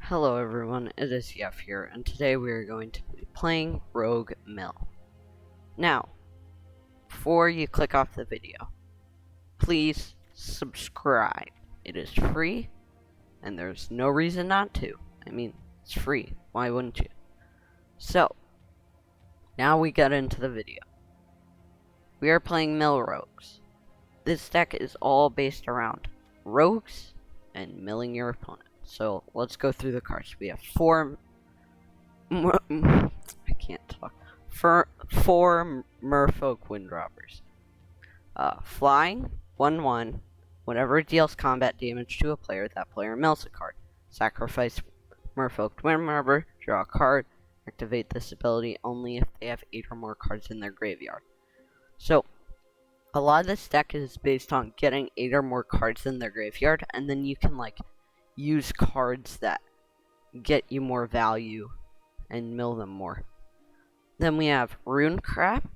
Hello everyone, it is Yef here, and today we are going to be playing Rogue Mill. Now, before you click off the video, please subscribe. It is free, and there's no reason not to. I mean, it's free, why wouldn't you? So, now we get into the video. We are playing Mill Rogues. This deck is all based around rogues and milling your opponent. So let's go through the cards. We have four Merfolk Windrobbers. Flying, 1/1. Whenever it deals combat damage to a player, that player mills a card. Sacrifice Merfolk Windrobber, draw a card, activate this ability only if they have 8 or more cards in their graveyard. So, a lot of this deck is based on getting 8 or more cards in their graveyard, and then you can, use cards that get you more value and mill them more. Then we have Rune Crab.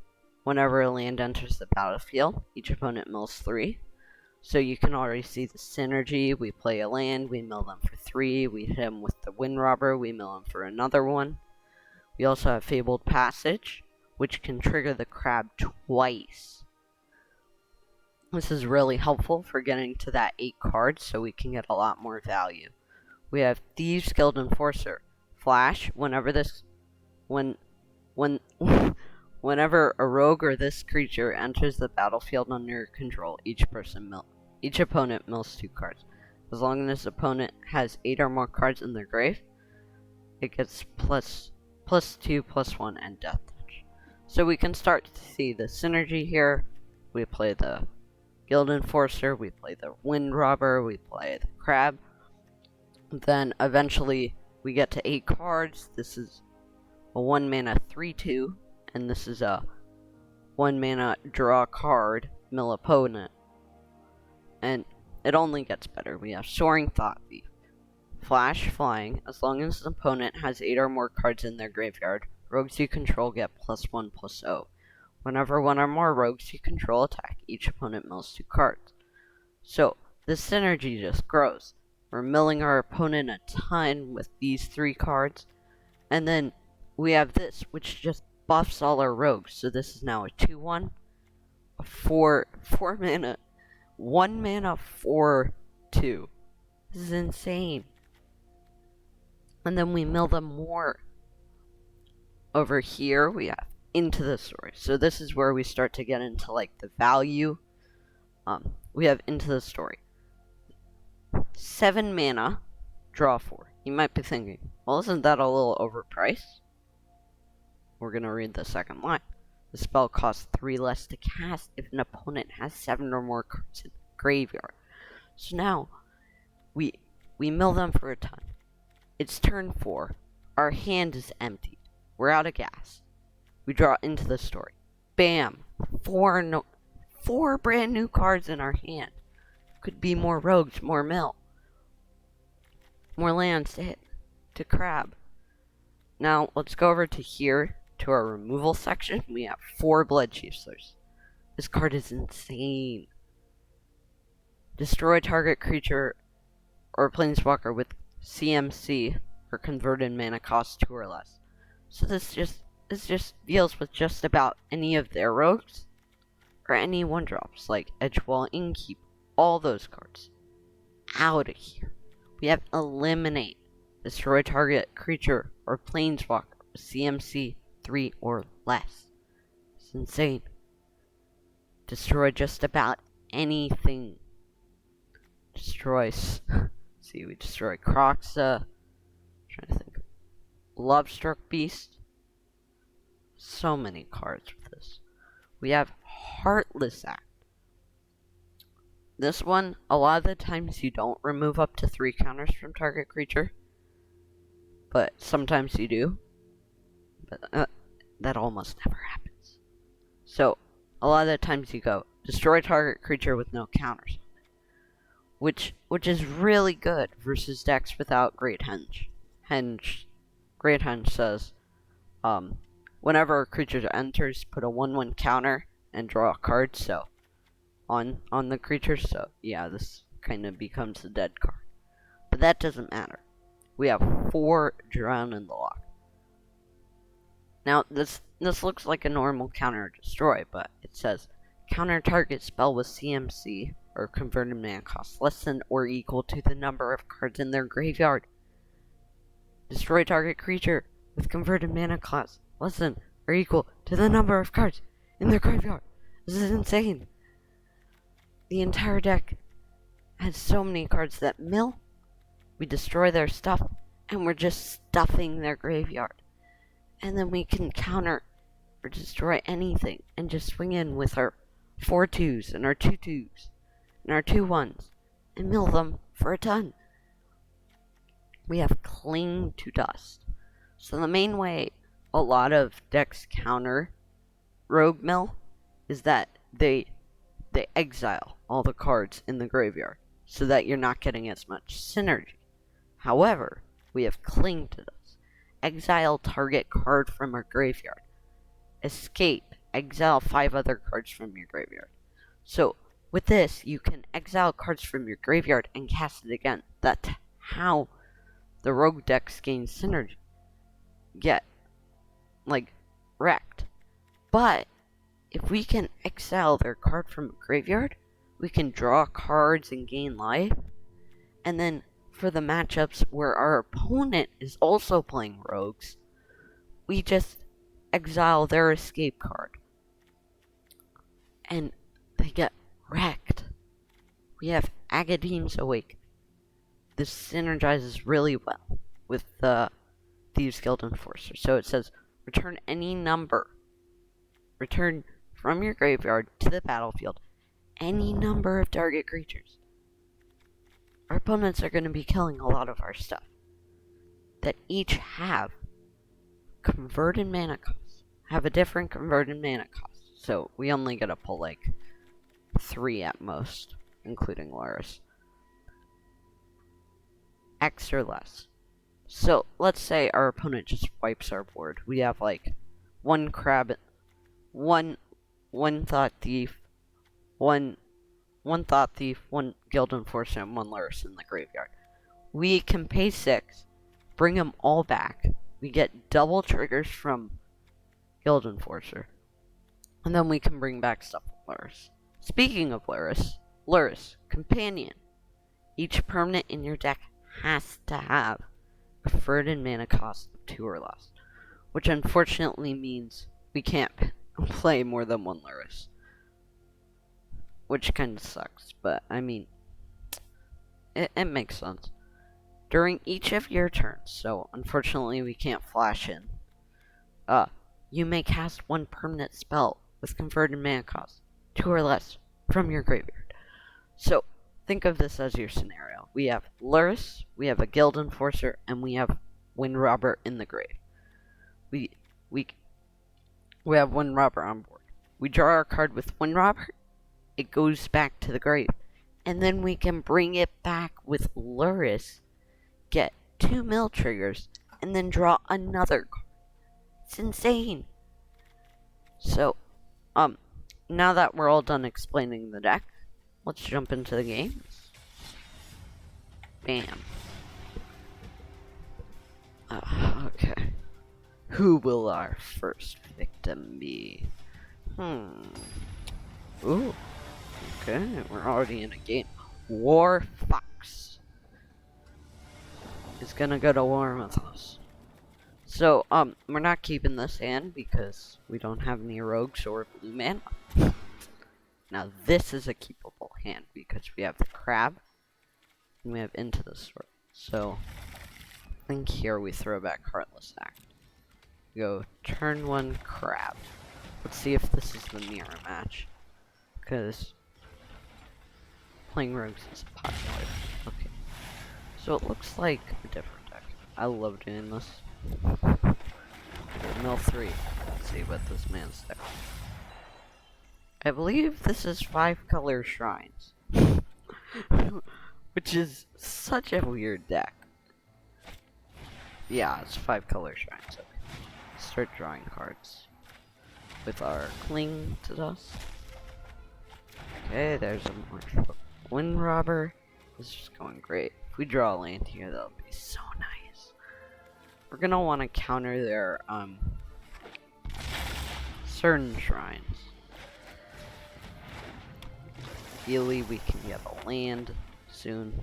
Whenever a land enters the battlefield, each opponent mills 3. So you can already see the synergy. We play a land, we mill them for 3. We hit them with the Windrobber, we mill them for another 1. We also have Fabled Passage, which can trigger the crab twice. This is really helpful for getting to that 8 cards, so we can get a lot more value. We have Thieves Guild Enforcer. Flash, whenever a rogue or this creature enters the battlefield under your control, each opponent mills 2 cards. As long as this opponent has 8 or more cards in their grave, it gets +2/+1 and Death Touch. So we can start to see the synergy here. We play the Guild Enforcer, we play the Windrobber, we play the Crab. Then eventually we get to 8 cards. This is a 1 mana 3/2, and this is a 1 mana draw card, mill opponent. And it only gets better. We have Soaring Thought Thief. Flash, flying. As long as the opponent has 8 or more cards in their graveyard, rogues you control get +1/+0. Whenever 1 or more rogues you control attack, each opponent mills 2 cards. So, the synergy just grows. We're milling our opponent a ton with these 3 cards. And then we have this, which just buffs all our rogues. So this is now a 2/1, a 4 mana, 1 mana 4/2. This is insane. And then we mill them more. Over here we have Into the Story. So this is where we start to get into the value. We have Into the Story. 7 mana, draw 4. You might be thinking, well, isn't that a little overpriced? We're gonna read the second line. The spell costs 3 less to cast if an opponent has 7 or more cards in the graveyard. So now we mill them for a ton. It's turn 4. Our hand is empty. We're out of gas. We draw Into the Story. Bam! 4 brand new cards in our hand. Could be more rogues, more mill. More lands to hit. To crab. Now, let's go over to here, to our removal section. We have 4 Blood Chiefslers. This card is insane. Destroy target creature or planeswalker with CMC or converted mana cost 2 or less. So this just deals with just about any of their rogues, or any 1-drops, like Edgewall, Innkeep, all those cards. Out of here. We have Eliminate. Destroy target creature or planeswalker with CMC 3 or less. It's insane. Destroy just about anything. Destroys. See, we destroy Croxa. Trying to think. Lovestruck Beast. So many cards with this. We have Heartless Act. This one, a lot of the times you don't remove up to 3 counters from target creature, but sometimes you do. But that almost never happens. So, a lot of the times you go, destroy target creature with no counters on it, which is really good versus decks without Great Henge. Great Henge says, whenever a creature enters, put a 1/1 counter and draw a card, so on the creature, so yeah, this kind of becomes a dead card. But that doesn't matter. We have 4 Drown in the Loch. Now, this looks like a normal counter destroy, but it says counter target spell with CMC, or converted mana cost, less than or equal to the number of cards in their graveyard. Destroy target creature with converted mana cost, less than or equal to the number of cards in their graveyard. This is insane. The entire deck has so many cards that mill, we destroy their stuff, and we're just stuffing their graveyard. And then we can counter or destroy anything and just swing in with our 4/2s and our 2/2s and our 2/1s and mill them for a ton. We have Cling to Dust. So the main way a lot of decks counter Rogue Mill is that they exile all the cards in the graveyard so that you're not getting as much synergy. However, we have Cling to Dust. Exile target card from our graveyard. Escape. Exile 5 other cards from your graveyard. So, with this, you can exile cards from your graveyard and cast it again. That's how the rogue decks gain synergy. Get, wrecked. But, if we can exile their card from a graveyard, we can draw cards and gain life. And then, for the matchups where our opponent is also playing rogues, we just exile their escape card. And they get wrecked. We have Agadeem's Awakening. This synergizes really well with the Thieves Guild Enforcer. So it says, return any number. Return from your graveyard to the battlefield any number of target creatures. Our opponents are going to be killing a lot of our stuff that each have converted mana costs. Have a different converted mana cost. So we only get to pull 3 at most, including Loris. X or less. So let's say our opponent just wipes our board. We have 1 crab, one thought thief, one thought thief, 1 guild enforcer, and 1 Loris in the graveyard. We can pay 6, bring them all back. We get double triggers from guild enforcer, and then we can bring back stuff with Loris. Speaking of Loris, companion. Each permanent in your deck has to have converted mana cost 2 or less, which unfortunately means we can't play more than 1 Loris, which kind of sucks, but I mean, it makes sense. During each of your turns, so unfortunately we can't flash in, you may cast 1 permanent spell with converted mana cost 2 or less from your graveyard. So think of this as your scenario. We have Loris, we have a guild enforcer, and we have Wind Robber in the grave. We have Wind Robber on board. We draw our card with Wind Robber, it goes back to the grave, and then we can bring it back with Loris, get 2 mill triggers, and then draw another card. It's insane. So, now that we're all done explaining the deck, let's jump into the games. Bam. Okay. Who will our first victim be? Ooh. Okay, we're already in a game. War Fox is gonna go to war with us. So, we're not keeping this hand because we don't have any rogues or blue mana. Now, this is a keepable hand because we have the crab and we have Into the Sword. So, I think here we throw back Heartless Act. Go turn 1 crab. Let's see if this is the mirror match, because playing rogues is popular. Okay, so it looks like a different deck. I love doing this. Mill 3. Let's see what this man's deck. I believe this is 5 color shrines, which is such a weird deck. Yeah, it's 5 color shrines. Okay. Start drawing cards with our Cling to Dust. Okay, there's a more Wind Robber. This is going great. If we draw a land here, that'll be so nice. we're gonna want to counter their certain shrines. Ideally, we can get a land soon.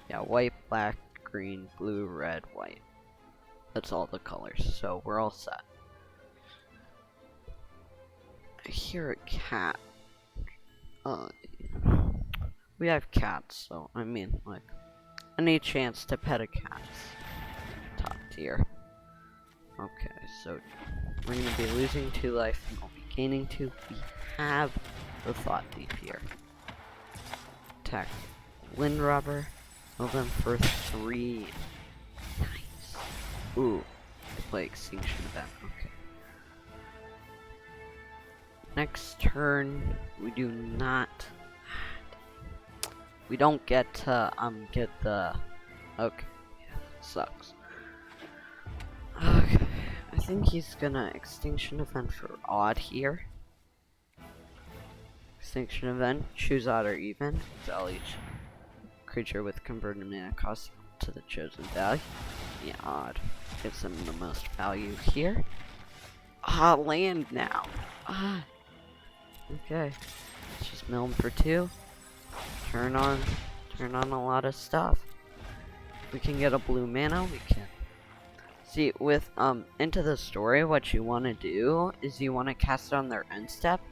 Yeah, white, black, green, blue, red, white. That's all the colors, so we're all set. I hear a cat. We have cats, so I mean, like, any chance to pet a cat is top tier. Okay, so we're gonna be losing 2 life and we'll be gaining 2. We have the Thought Thief here. Attack Wind Robber. Kill them for 3. Nice. Ooh, play Extinction Event. Okay. Next turn, we do not. We don't get to get the. Okay, yeah, sucks. Okay, I think he's gonna Extinction Event for odd here. Extinction Event, choose odd or even. Exile each creature with converted mana cost to the chosen value. Yeah, odd. Gives them the most value here. Ah, land now. Ah. Okay. Let's just mill him for 2. Turn on a lot of stuff. We can get a blue mana, we can. See, with Into the Story, what you want to do is you want to cast it on their end step.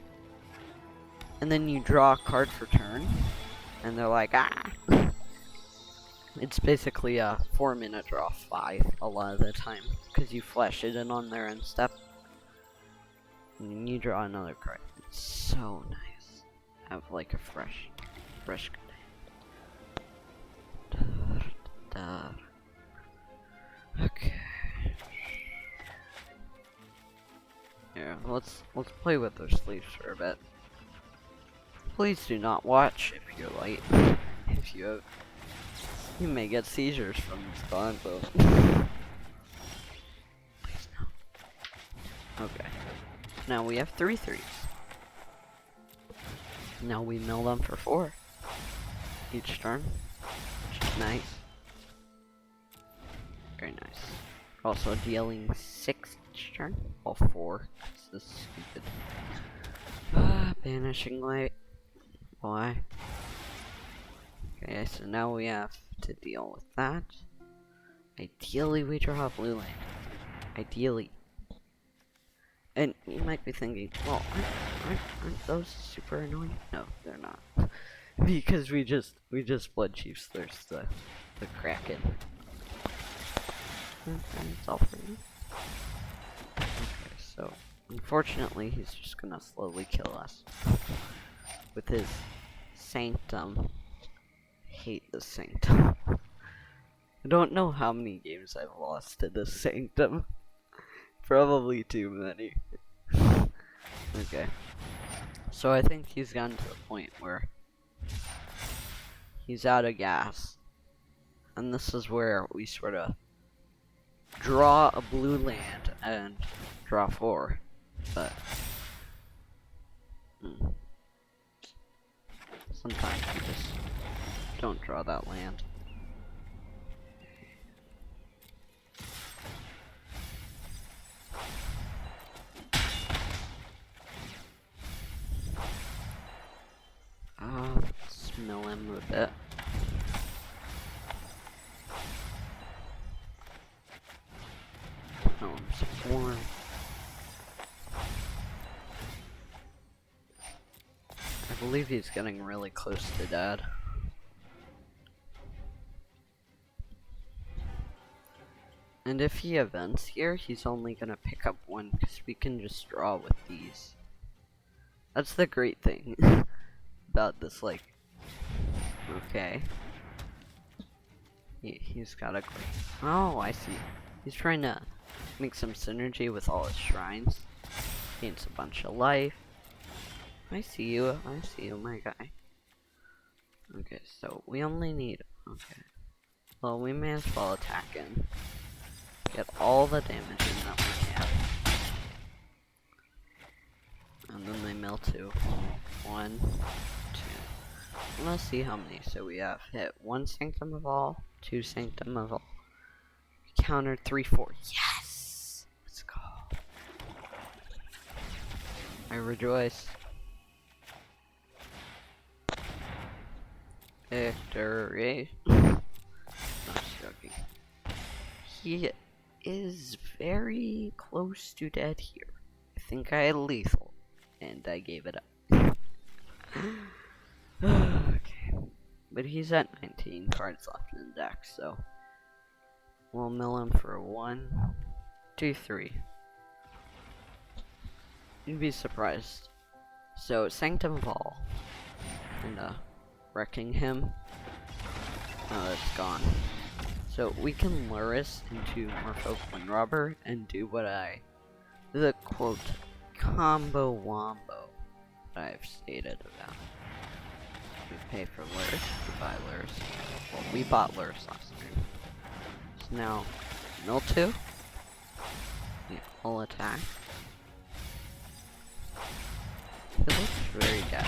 And then you draw a card for turn. And they're like, ah. It's basically a 4-minute draw 5 a lot of the time. Because you flash it in on their end step. And then you draw another card. It's so nice. Have like a fresh okay. Yeah, let's play with those sleeves for a bit. Please do not watch if you're light. If you may get seizures from this combo. Please no. Okay. Now we have 3 3s. Now we mill them for 4 each turn, which is nice. Very nice. Also dealing 6 each turn. Well, 4. This is stupid. Banishing Light. Why? Okay, so now we have to deal with that. Ideally, we draw a blue land. Ideally. And you might be thinking, well, aren't those super annoying? No, they're not. Because we just Blood Chiefs Thirst the Kraken. Okay, it's all for you. Okay, so unfortunately he's just gonna slowly kill us. With his Sanctum. Hate the Sanctum. I don't know how many games I've lost to the Sanctum. Probably too many. Okay. So I think he's gotten to the point where he's out of gas. And this is where we sort of draw a blue land and draw 4. But sometimes you just don't draw that land. Let's mill him a bit. Oh, some more. I believe he's getting really close to dead. And if he events here, he's only gonna pick up 1 because we can just draw with these. That's the great thing about this, like, okay. He's got a great, oh, I see. He's trying to make some synergy with all his shrines. Gains a bunch of life. I see you, my guy. Okay, so we only need, okay. Well, we may as well attack him. Get all the damage in that we can. And then they mill 2. 1, 2. Let's see how many. So we have hit 1 Sanctum of All, 2 Sanctum of All. Countered 3/4. Yes! Let's go. I rejoice. Victory. Not joking. He is very close to dead here. I think I had lethal, and I gave it up. Okay. But he's at 19 cards left in the deck, so we'll mill him for 1, 2, 3. You'd be surprised. So, Sanctum Ball. And, wrecking him. Oh, that's gone. So, we can Luris into Morpho Wind Robber and do the quote, combo wombo that I've stated about. We pay for Luris, we buy Luris. Well, we bought Luris last time. So now, mill 2. Yeah, full attack. It looks very dead.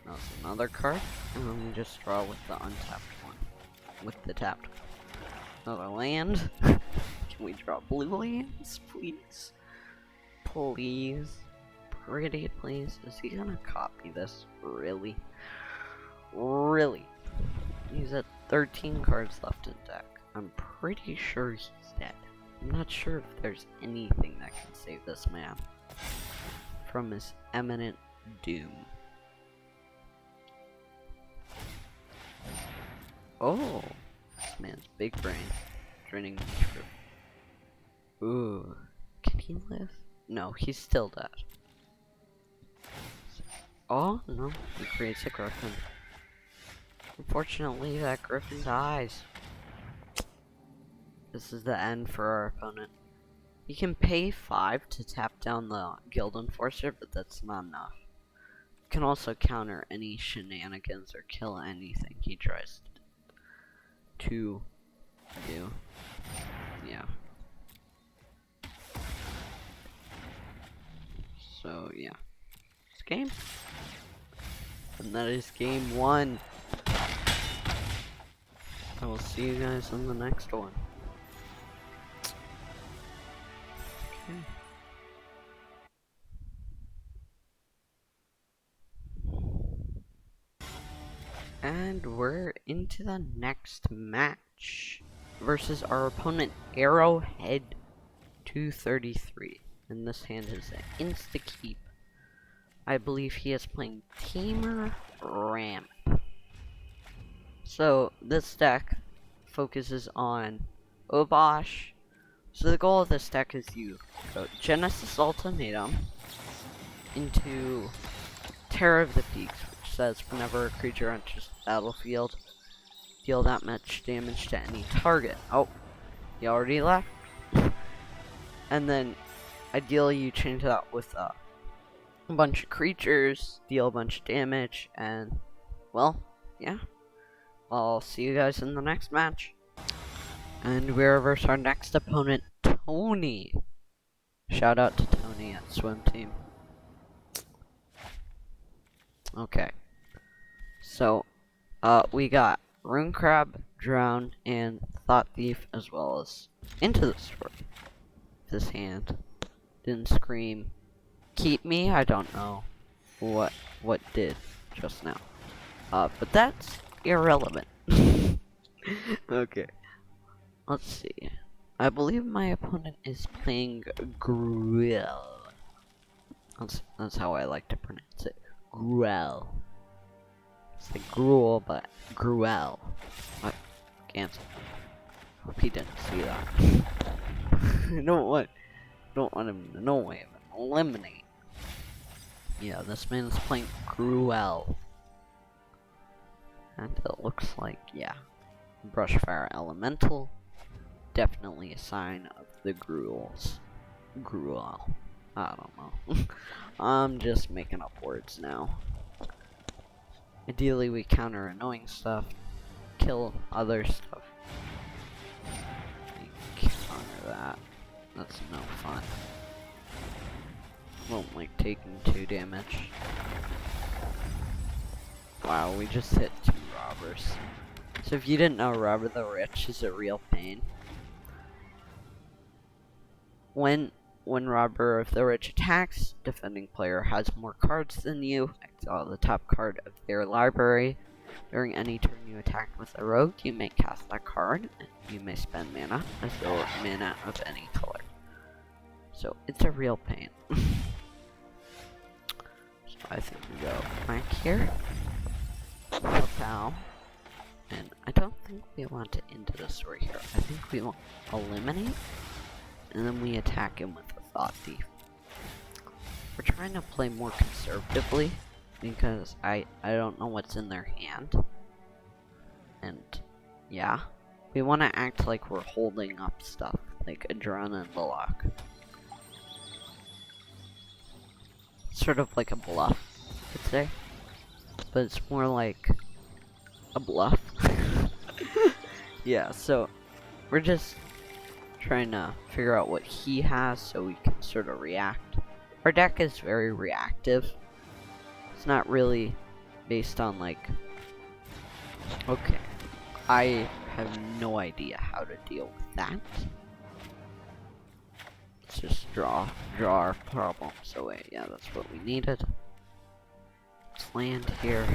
That's another card, and then we just draw with the untapped one. With the tapped one. Another land. Can we draw blue lands, please? Please. Pretty please. Is he gonna copy this? Really? Really? He's at 13 cards left in deck. I'm pretty sure he's dead. I'm not sure if there's anything that can save this man from his imminent doom. Oh, this man's big brain. Draining true. Ooh, can he live? No, he's still dead. Oh, no, he creates a griffin. Unfortunately, that griffin dies. This is the end for our opponent. He can pay 5 to tap down the Guild Enforcer, but that's not enough. You can also counter any shenanigans or kill anything he tries to do. Yeah. So, yeah. It's game. And that is game 1. I will see you guys in the next one. Okay. And we're into the next match versus our opponent Arrowhead 233. And this hand is an insta-keep. I believe he is playing Tamer Ramp. So this deck focuses on Obosh. So the goal of this deck is you go Genesis Ultimatum into Terror of the Peaks, which says whenever a creature enters the battlefield, deal that much damage to any target. Oh, he already left. And then ideally you change that with a bunch of creatures, deal a bunch of damage, and well, yeah. I'll see you guys in the next match. And we're versus our next opponent, Tony. Shout out to Tony at Swim Team. Okay. So, we got Rune Crab, Drown, and Thought Thief, as well as Into the Story. This hand didn't scream, keep me, I don't know what did just now. But that's irrelevant. Okay. Let's see. I believe my opponent is playing Gruel. That's how I like to pronounce it. Gruel. It's like Gruel, but Gruel. What? Cancel. Hope he didn't see that. I don't want him to know I have an eliminate. Yeah, this man is playing Gruel. And it looks like, yeah. Brushfire Elemental. Definitely a sign of the Gruels. Gruel. I don't know. I'm just making up words now. Ideally, we counter annoying stuff, kill other stuff. We counter that. That's no fun. Won't like taking 2 damage. Wow, we just hit 2 robbers. So if you didn't know, Robber the Rich is a real pain. When Robber of the Rich attacks, defending player has more cards than you. Exile the top card of their library. During any turn you attack with a rogue, you may cast that card, and you may spend mana as though mana of any color. So it's a real pain. So I think we go back here. Pow. And I don't think we want to end the story here. I think we want to eliminate, and then we attack him with a Thought Thief. We're trying to play more conservatively, because I don't know what's in their hand. And yeah, we want to act like we're holding up stuff, like Adrenaline and Block. Sort of like a bluff, I'd say. But it's more like a bluff. Yeah, so we're just trying to figure out what he has so we can sort of react. Our deck is very reactive. It's not really based on like, okay, I have no idea how to deal with that. Let's just draw our problems away. Yeah, that's what we needed. Let's land here.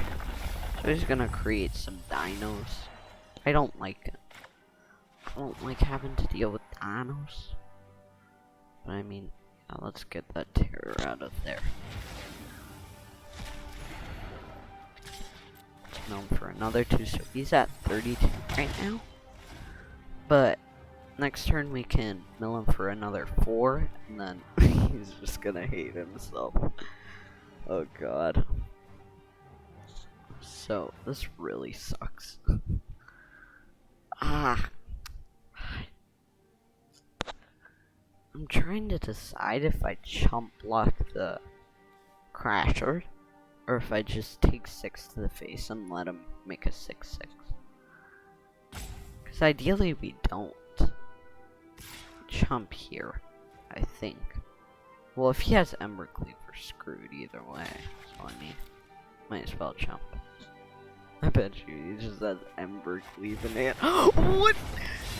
So he's gonna create some dinos. I don't like it. I don't like having to deal with dinos. But I mean, yeah, let's get that terror out of there. Let's mill him for another 2, so he's at 32 right now. But next turn we can mill him for another 4, and then he's just gonna hate himself. Oh god. So, this really sucks. I'm trying to decide if I chump block the Crasher, or if I just take 6 to the face and let him make a 6/6. Because ideally we don't chump here, I think. Well, if he has Embercleave, we're screwed either way. So I mean, might as well chump. I bet you he just has Embercleave in hand. What?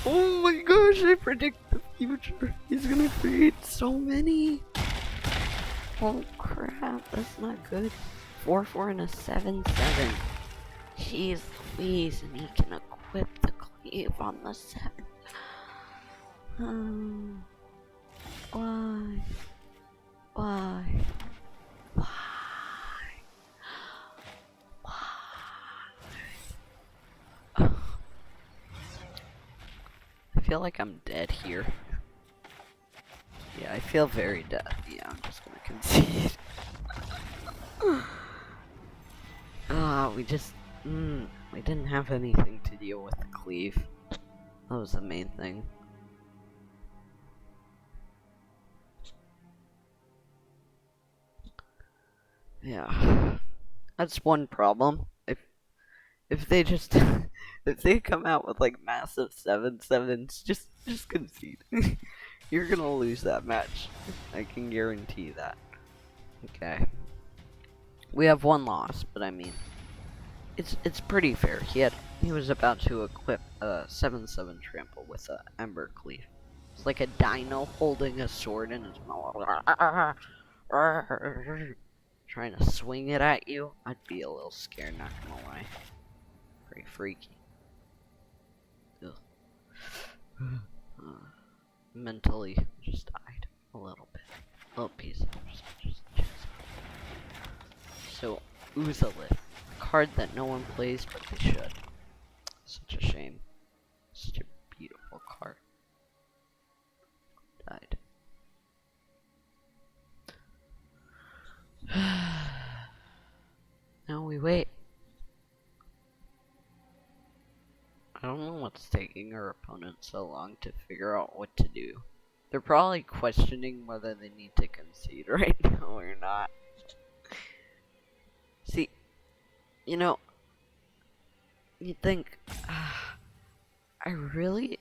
Oh my gosh, I predict the future. He's gonna create so many. Oh crap, that's not good. 4/4 and a 7/7. Jeez Louise, and he can equip the cleave on the 7th. Why? Why? Why? I feel like I'm dead here. Yeah, I feel very dead. Yeah, I'm just gonna concede. We didn't have anything to deal with the cleave. That was the main thing. Yeah, that's one problem. If they just if they come out with like massive 7/7s, just concede. You're gonna lose that match. I can guarantee that. Okay. We have 1 loss, but I mean, it's pretty fair. He was about to equip a 7/7 trample with a Embercleave. It's like a dino holding a sword in his mouth, trying to swing it at you. I'd be a little scared, not gonna lie. Pretty freaky. Mentally just died a little bit. A little piece of just. So, Uzalith, a card that no one plays, but they should. Such a shame. Such a beautiful card. Died. Now we wait. I don't know what's taking our opponent so long to figure out what to do. They're probably questioning whether they need to concede right now or not. See, you know, you'd think, I really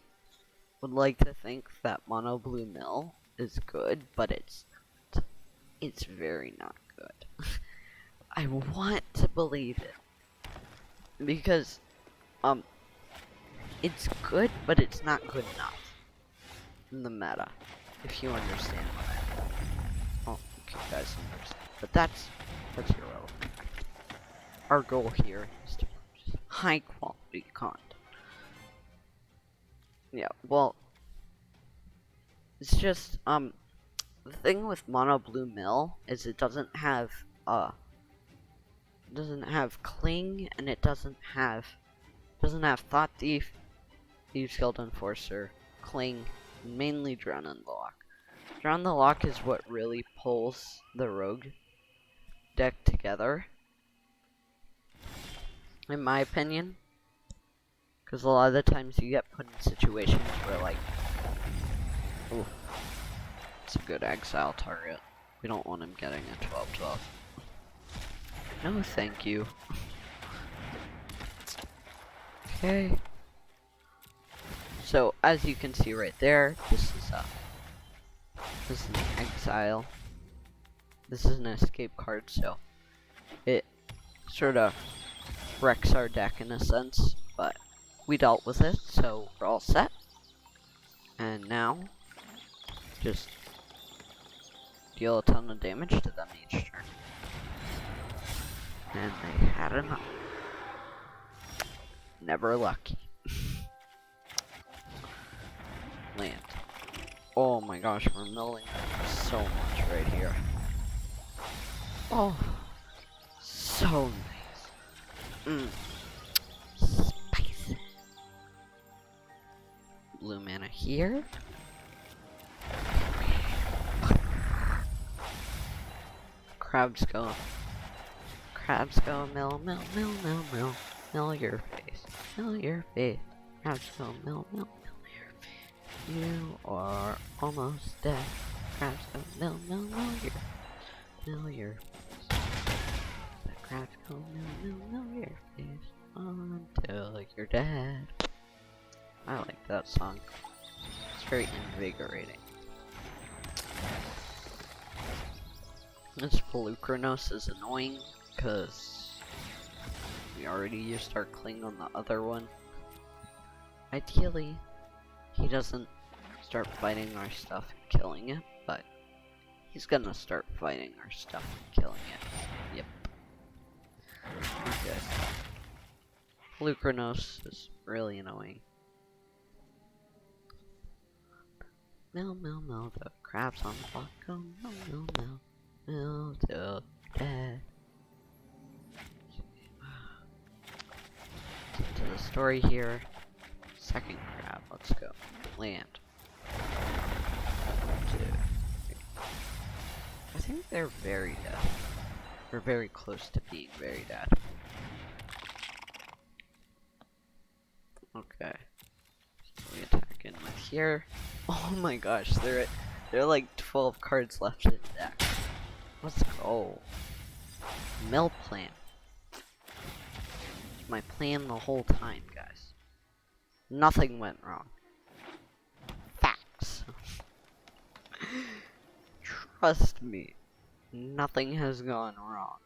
would like to think that Mono Blue Mill is good, but it's very not good. I want to believe it. Because, it's good, but it's not good enough in the meta, if you understand what I mean. Oh, okay, guys understand. But that's irrelevant. Our goal here is to produce high quality content. Yeah, well, it's just, the thing with Mono Blue Mill is it doesn't have Cling, and it doesn't have Thought Thief, Thieves Guild Enforcer, Cling, and mainly Drown in the Lock. Drown in the Lock is what really pulls the Rogue deck together, in my opinion. Because a lot of the times you get put in situations where, like, ooh, it's a good exile target. We don't want him getting a 12/12. No, thank you. Okay. So, as you can see right there, this is an exile. This is an escape card, so it sort of wrecks our deck in a sense, but we dealt with it, so we're all set. And now, just deal a ton of damage to them each turn. And they had enough. Never lucky. Land. Oh my gosh, we're milling so much right here. Oh, so nice. Spicy. Blue mana here. Crabs go, mill, mill, mill, mill, mill, mill your face, mill your face. Crabs go, mill, mill, mill your face. You are almost dead. Crabs go, mill, mill, mill your face. The crabs go, mill, mill, mill your face until you're dead. I like that song. It's very invigorating. This Pelucranos is annoying, because we already used our Cling on the other one. Ideally, he doesn't start fighting our stuff and killing it, but he's gonna start fighting our stuff and killing it. Yep. Okay. Pelucranos is really annoying. Mill, mill, mill, the crabs on the block go mill, mill, mill. Mill till dead. To the story here. Second crab, let's go. Land. 1, 2, 3. I think they're very dead. They're very close to being very dead. Okay. So we attack in with here. Oh my gosh, there are like 12 cards left in the deck. Let's go. Mill plan. My plan the whole time, guys. Nothing went wrong. Facts. Trust me. Nothing has gone wrong.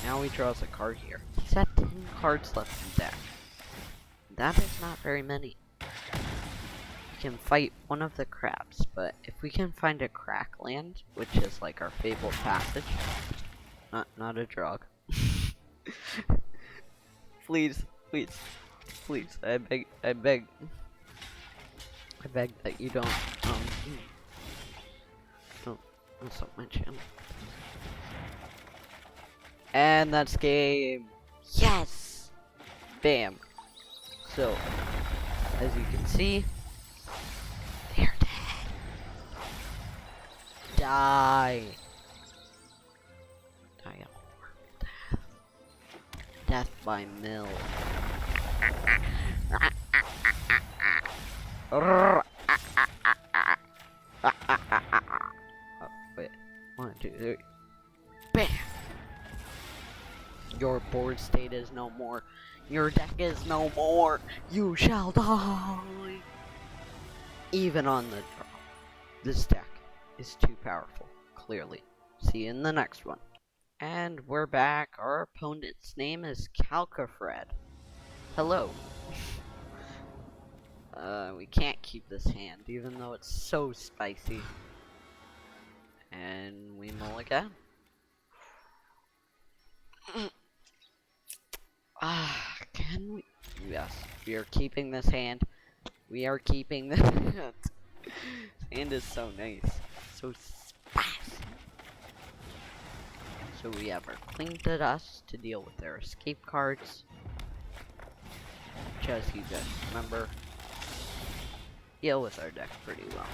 Now he draws a card here. He's at 10 cards left in deck. That is not very many. We can fight one of the crabs, but if we can find a crack land, which is like our fabled passage, not a drug. Please, please, please, I beg that you don't mess up my channel. And that's game. Yes! Bam. So, as you can see, they're dead. Die. Die a horrible death. Death by mill. Oh, wait. 1, 2, 3. Bam! Your board state is no more. Your deck is no more. You shall die. Even on the draw. This deck is too powerful, clearly. See you in the next one. And we're back. Our opponent's name is Calcafred. Hello. We can't keep this hand, even though it's so spicy. And we mulligan. Can we? Yes, we are keeping this hand. We are keeping this hand. This hand is so nice. So spicy. So we have our Cling to Dust to deal with their escape cards. Which, as you guys remember, deal with our deck pretty well.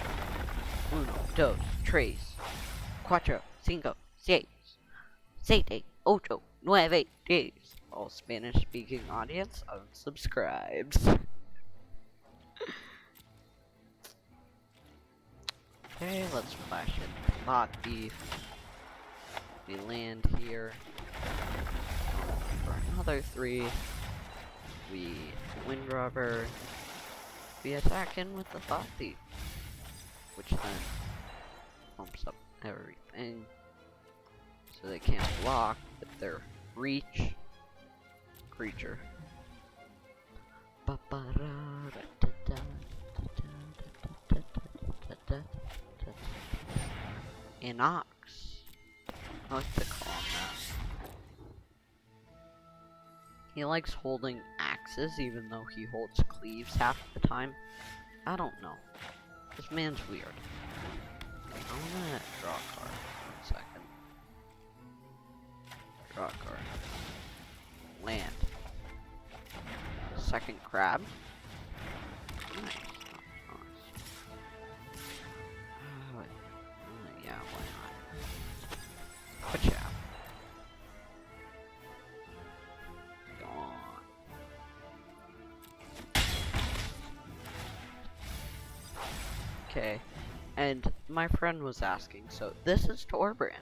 1, 2, 3, 4, 5, 6, 7, 8, 9, 10. All Spanish-speaking audience unsubscribes. Okay, let's flash in Bot Beef. We land here. For another 3. We Wind Robber. We attack in with the Thought Thief, which then pumps up everything, so they can't block with their reach creature. Inox. I like to call him that. He likes holding axes, even though he holds cleaves half the time. I don't know. This man's weird. I'm gonna draw a card. 1 second. Draw a card. Land. Second crab. Nice. Yeah, why not? Put you out. Okay, and my friend was asking, so this is Torbrand.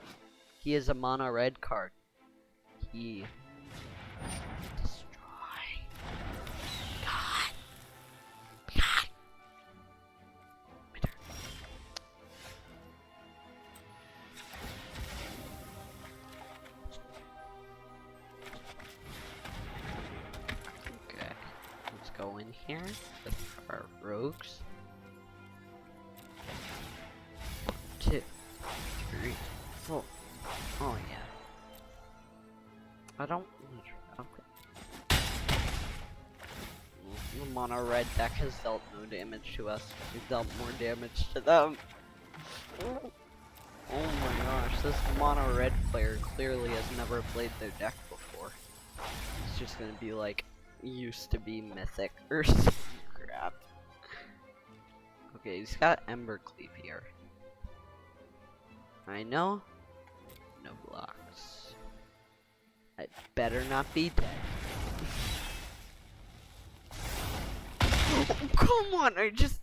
He is a mono red card. He destroy. God. My turn. Okay, let's go in here with our rogues. 2, 3, 4. Oh yeah. I don't. Okay. The mono red deck has dealt no damage to us. We've dealt more damage to them. Oh my gosh, this mono red player clearly has never played their deck before. It's just gonna be like, used to be mythic or some crap. Okay, he's got Embercleave here. I know. No blocks. I'd better not be dead. Oh, come on, I just...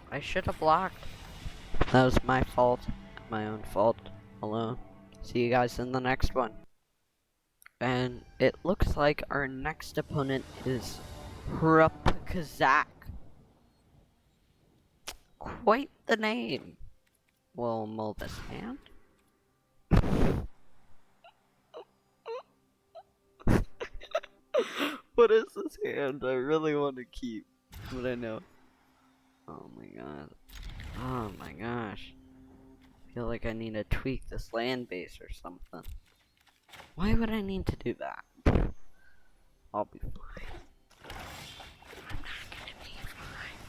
I should have blocked. That was my fault. My own fault. Alone. See you guys in the next one. And it looks like our next opponent is Kazak. Quite the name. We'll mull this hand. What is this hand? I really want to keep, but I know. Oh my god. Oh my gosh. I feel like I need to tweak this land base or something. Why would I need to do that? I'll be fine. I'm not gonna be fine.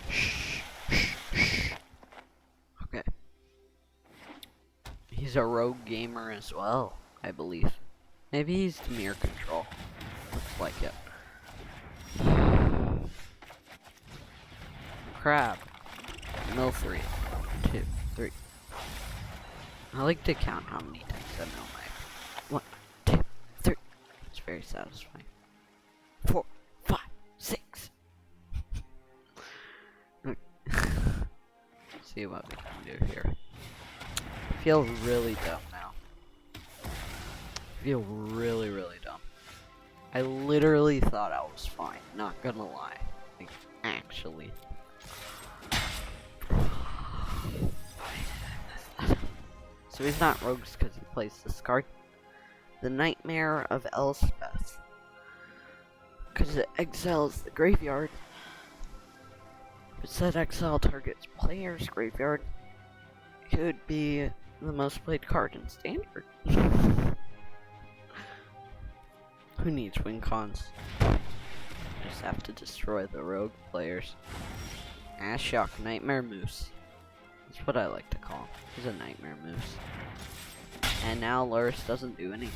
Shh. Okay. He's a rogue gamer as well, I believe. Maybe he's Demir control. Looks like it. Crab. Mill 3. 2, 3. I like to count how many times I mill my 1, 2, 3. It's very satisfying. 4, 5, 6. See what we can do here. I feel really dumb now. I feel really dumb. I literally thought I was fine, not gonna lie. Like, actually. So he's not rogues because he plays this card. The Nightmare of Elspeth. Because it exiles the graveyard. It said exile targets player's graveyard. Could be the most played card in Standard. Who needs win cons? Just have to destroy the rogue players. Ashiok Nightmare Moose. That's what I like to call him. He's a Nightmare Moose. And now Luris doesn't do anything.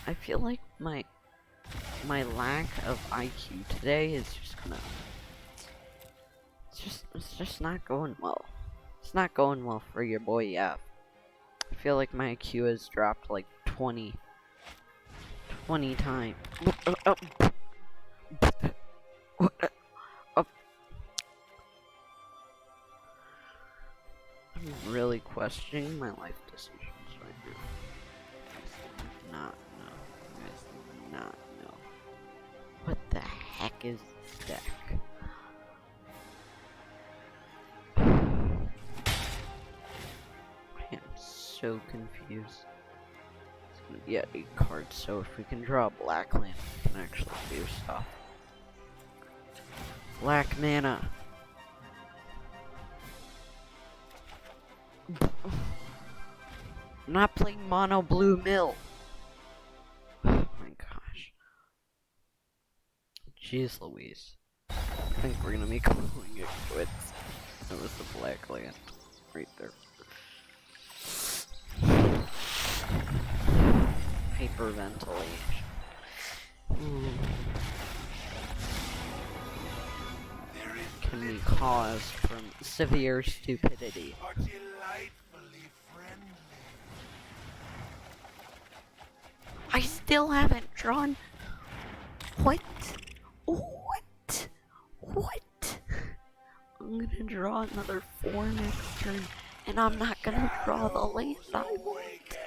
I feel like my lack of IQ today is just gonna. It's just not going well. It's not going well for your boy Yav. I feel like my IQ has dropped like 20 times. I'm really questioning my life decisions right now. I do not know. What the heck is this deck? I am so confused. It's gonna be at 8 cards, so if we can draw a black land, we can actually do stuff. Black mana. I'm not playing mono blue mill. Oh my gosh. Jeez Louise. I think we're gonna be calling it quits. That was the black land right there. Hyperventilation. Can be caused from severe stupidity. I still haven't drawn. What? I'm gonna draw another 4 next turn, and I'm not gonna draw the land I want.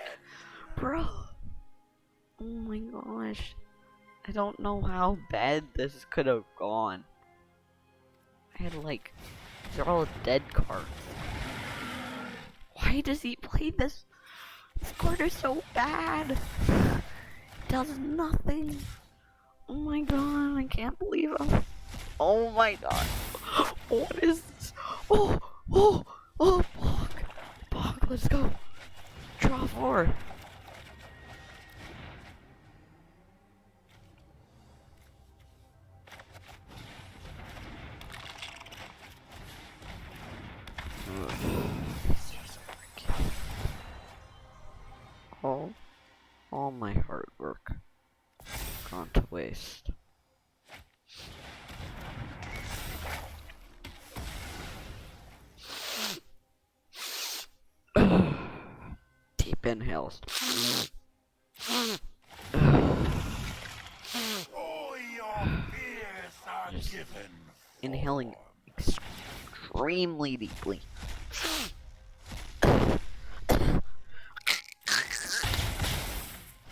Bro. Oh my gosh. I don't know how bad this could have gone. I had like, they're all dead cards. Why does he play this? This card is so bad. It does nothing. Oh my god, I can't believe it. Oh my god. What is this? Oh, Bog, let's go. Draw 4. All my hard work gone to waste. Deep inhales. Inhaling extremely deeply.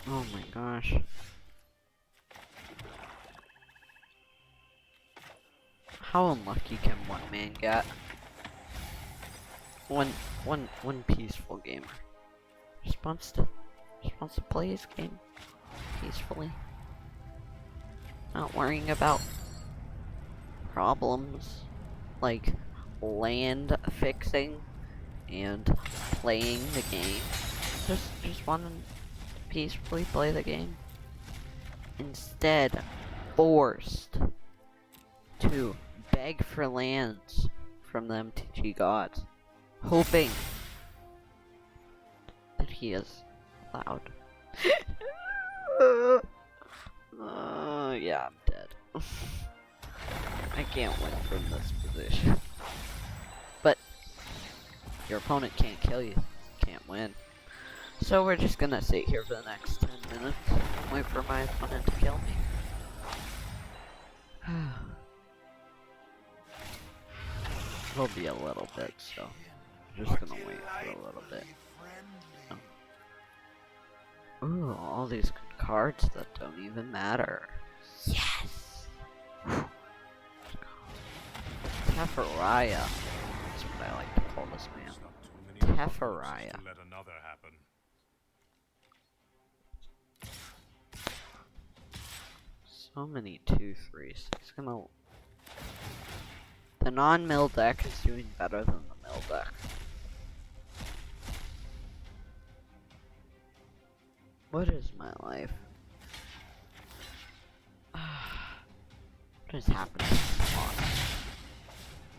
Oh my gosh. How unlucky can one man get? One peaceful gamer. Just wants to play his game peacefully. Not worrying about problems like land fixing and playing the game. Just wanting to peacefully play the game. Instead, forced to beg for lands from the MTG gods, hoping that he is allowed. Yeah, I'm dead. I can't win from this position. But your opponent can't kill you. Can't win. So we're just gonna sit here for the next 10 minutes and wait for my opponent to kill me. It'll be a little bit, so I'm just gonna wait for a little bit. Oh. Ooh, all these good cards that don't even matter. Yes! Teferaya. That's what I like to call this man. Teferaya. Let another happen. So many 2/3s. It's gonna. The non-mill deck is doing better than the mill deck. What is my life? What is happening?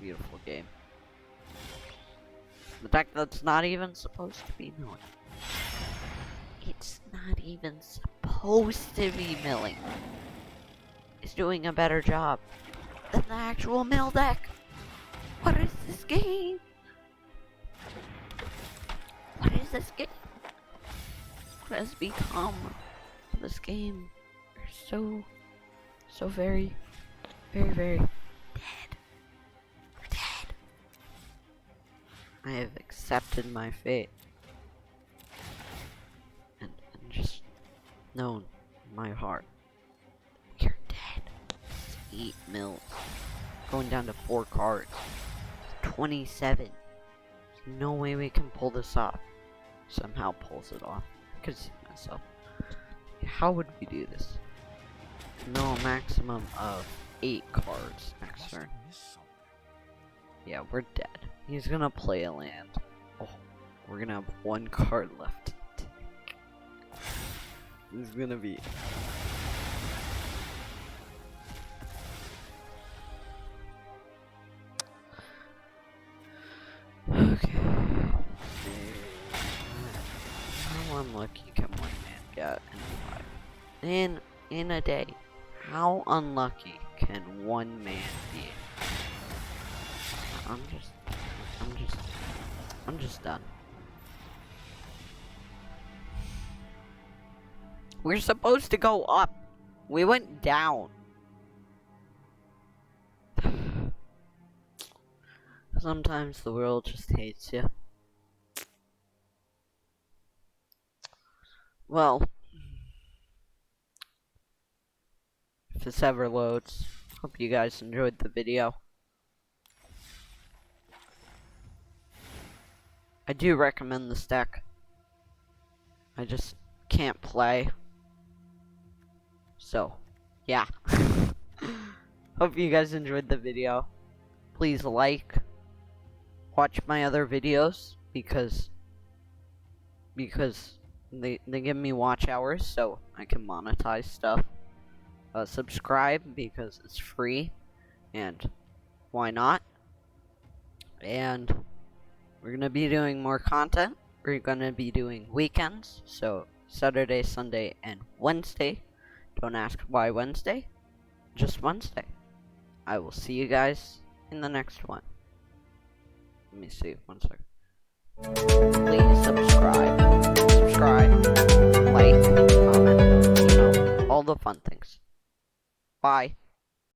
Beautiful game. The deck that's not even supposed to be milling. It's not even supposed to be milling. It's doing a better job than the actual mill deck. What is this game? What is this game? What has become this game? We're so very dead. We're dead. I have accepted my fate. And just known in my heart. You're dead. It's 8 mils. Going down to 4 cards. 27. There's no way we can pull this off. Somehow pulls it off. I could see myself. How would we do this? No, a maximum of 8 cards next turn. Yeah, we're dead. He's gonna play a land. Oh, we're gonna have 1 card left. This is gonna be. Okay. How unlucky can one man get in a day? How unlucky can one man be? I'm just done. We're supposed to go up. We went down. Sometimes the world just hates you. Well, if this ever loads, hope you guys enjoyed the video. I do recommend this deck. I just can't play. So, yeah. Hope you guys enjoyed the video. Please like, watch my other videos because they give me watch hours so I can monetize stuff. Subscribe because it's free, and why not? And we're gonna be doing more content. We're gonna be doing weekends, so Saturday, Sunday, and Wednesday. Don't ask why Wednesday, just Wednesday. I will see you guys in the next one. Let me see, 1 second. Please subscribe, like, comment, all the fun things. Bye.